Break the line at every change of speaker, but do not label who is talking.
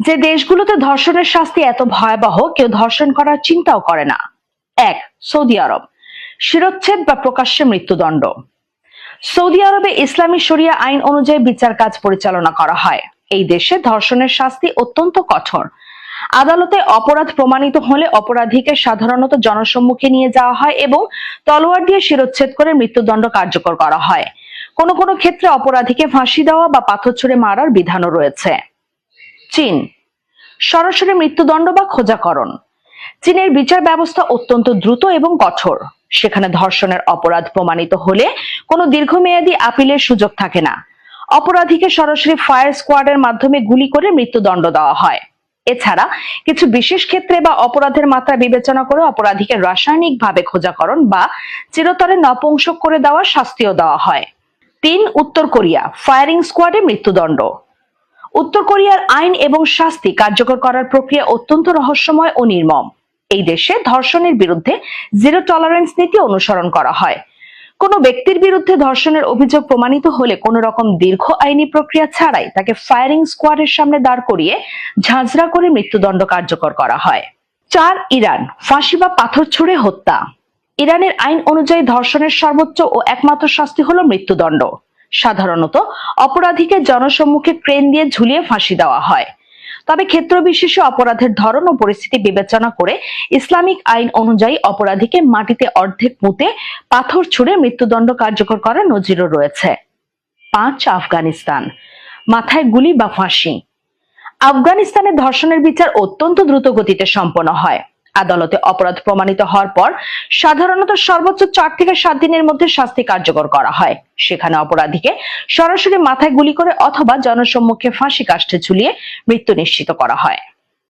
যে দেশগুলোতে ধর্ষণের শাস্তি এত ভয়াবহ কেউ ধর্ষণ করার চিন্তাও করে না। 1. সৌদি আরব। শিরচ্ছেদ বা প্রকাশ্যে মৃত্যুদণ্ড। সৌদি আরবে ইসলামী শরিয়া আইন অনুযায়ী বিচার কাজ পরিচালনা করা হয়। এই দেশে ধর্ষণের শাস্তি অত্যন্ত কঠোর। আদালতে অপরাধ প্রমাণিত হলে অপরাধীকে সাধারণত জনসম্মুখে নিয়ে যাওয়া হয় এবং তলোয়ার দিয়ে শিরচ্ছেদ করে মৃত্যুদণ্ড কার্যকর করা হয়। কোনো কোনো ক্ষেত্রে অপরাধীকে ফাঁসি দেওয়া বা পাথর ছুঁড়ে মারার বিধানও রয়েছে। চীন। সরাসরি মৃত্যুদণ্ড বা খোঁজাকরণ। চীনের বিচার ব্যবস্থা অত্যন্ত দ্রুত এবং কঠোর। সেখানে ধর্ষণের অপরাধ প্রমাণিত হলে কোনো দীর্ঘমেয়াদী আপিলের সুযোগ থাকে না। অপরাধীকে সরাসরি ফায়ার স্কোয়াডের মাধ্যমে গুলি করে মৃত্যুদণ্ড দেওয়া হয়। এছাড়া কিছু বিশেষ ক্ষেত্রে বা অপরাধের মাত্রা বিবেচনা করে অপরাধীকে রাসায়নিকভাবে খোঁজাকরণ বা চিরতরে নপুংসক করে দেওয়ার শাস্তিও দেওয়া হয়। 3. উত্তর কোরিয়া। ফায়ারিং স্কোয়াডে মৃত্যুদণ্ড। উত্তর কোরিয়ার আইন এবং শাস্তি কার্যকর করার প্রক্রিয়া অত্যন্ত রহস্যময় ও নির্মম। এই দেশে ধর্ষণের বিরুদ্ধে জিরো টলারেন্স নীতি অনুসরণ করা হয়। কোনো ব্যক্তির বিরুদ্ধে ধর্ষণের অভিযোগ প্রমাণিত হলে কোনো রকম দীর্ঘ আইনি প্রক্রিয়া ছাড়াই তাকে ফায়ারিং স্কোয়াডের সামনে দাঁড় করিয়ে ঝাঁঝরা করে মৃত্যুদণ্ড কার্যকর করা হয়। 4. ইরান। ফাঁসি বা পাথর ছুঁড়ে হত্যা। ইরানের আইন অনুযায়ী ধর্ষণের সর্বোচ্চ ও একমাত্র শাস্তি হলো মৃত্যুদণ্ড। সাধারণত অপরাধীকে জনসম্মুখে ক্রেন দিয়ে ঝুলিয়ে ফাঁসি দেওয়া হয়। তবে ক্ষেত্রবিশেষে অপরাধের ধরন ও পরিস্থিতি বিবেচনা করে ইসলামিক আইন অনুযায়ী অপরাধীকে মাটিতে অর্ধেক পুঁতে পাথর ছুঁড়ে মৃত্যুদণ্ড কার্যকর করার নজিরও রয়েছে। 5. আফগানিস্তান। মাথায় গুলি বা ফাঁসি। আফগানিস্তানে ধর্ষণের বিচার অত্যন্ত দ্রুত গতিতে সম্পন্ন হয়। আদালতে অপরাধ প্রমাণিত হওয়ার পর সাধারণত সর্বোচ্চ 4 থেকে 7 দিনের মধ্যে শাস্তি কার্যকর করা হয়। সেখানে অপরাধীকে সরাসরি মাথায় গুলি করে অথবা জনসম্মুখে ফাঁসি কাষ্ঠে ঝুলিয়ে মৃত্যু নিশ্চিত করা হয়।